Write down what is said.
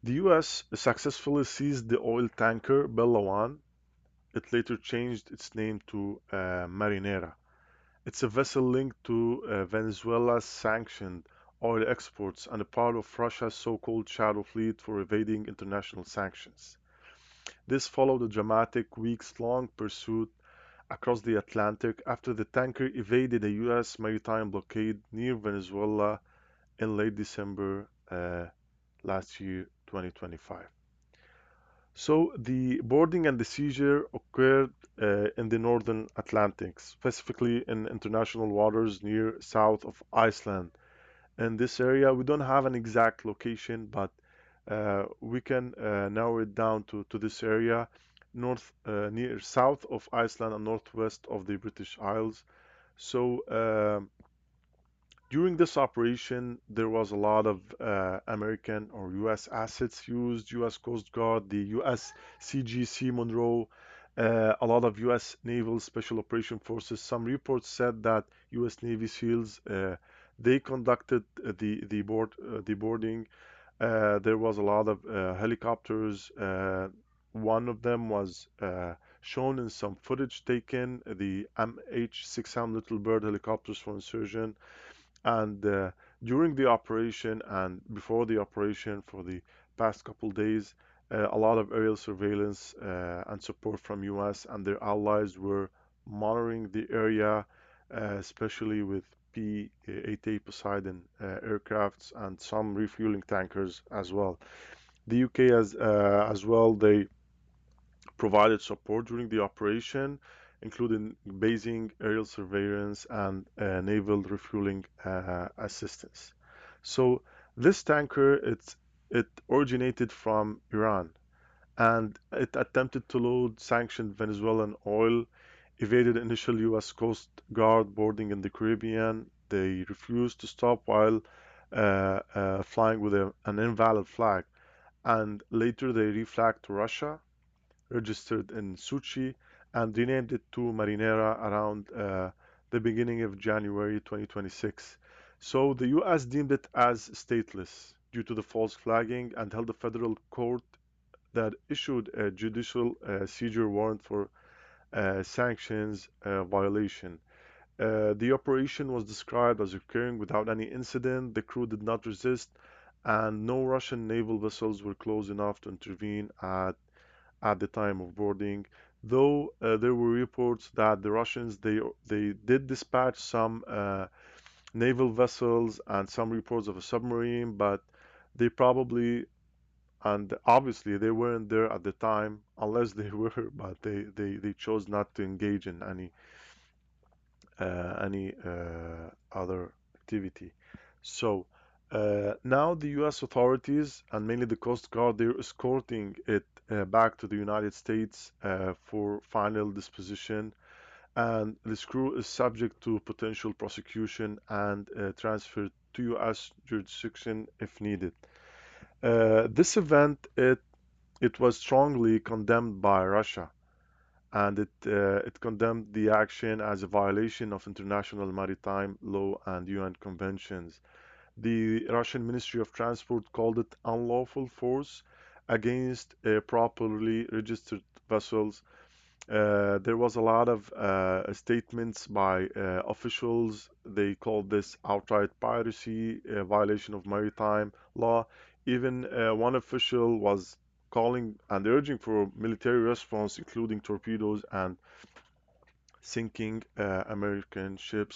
The U.S. successfully seized the oil tanker Bella One. It later changed its name to Marinera. It's a vessel linked to Venezuela's sanctioned oil exports and a part of Russia's so-called shadow fleet for evading international sanctions. This followed a dramatic weeks-long pursuit across the Atlantic after the tanker evaded a U.S. maritime blockade near Venezuela in late December last year, 2025. So the boarding and the seizure occurred in the northern Atlantic, specifically in international waters near south of Iceland. In this area, we don't have an exact location, but we can narrow it down to this area, near south of Iceland and northwest of the British Isles. So during this operation, there was a lot of American or U.S. assets used, U.S. Coast Guard, the U.S. CGC Monroe, a lot of U.S. Naval Special Operation Forces. Some reports said that U.S. Navy SEALs they conducted the boarding. There was a lot of helicopters. One of them was shown in some footage taken, the MH-600 Little Bird helicopters for insurgent. And during the operation and before the operation for the past couple days, a lot of aerial surveillance and support from US and their allies were monitoring the area, especially with P-8A Poseidon aircrafts and some refueling tankers as well. The UK as well, they provided support during the operation, including basing, aerial surveillance, and naval refueling assistance. So this tanker, it originated from Iran, and it attempted to load sanctioned Venezuelan oil, evaded initial U.S. Coast Guard boarding in the Caribbean. They refused to stop while flying with an invalid flag, and later they reflagged to Russia, registered in Sochi, and renamed it to Marinera around the beginning of January 2026. So the US deemed it as stateless due to the false flagging and held a federal court that issued a judicial seizure warrant for sanctions violation. The operation was described as occurring without any incident. The crew did not resist, and no Russian naval vessels were close enough to intervene at the time of boarding. Though there were reports that the Russians they did dispatch some naval vessels and some reports of a submarine, but they probably and obviously they weren't there at the time unless they were, but they chose not to engage in any other activity. So now the U.S. authorities and mainly the Coast Guard, they're escorting it back to the United States for final disposition, and this crew is subject to potential prosecution and transfer to U.S. jurisdiction if needed. This event, it was strongly condemned by Russia, and it condemned the action as a violation of international maritime law and UN conventions. The Russian Ministry of Transport called it unlawful force against properly registered vessels. There was a lot of statements by officials. They called this outright piracy, a violation of maritime law. Even one official was calling and urging for military response, including torpedoes and sinking American ships.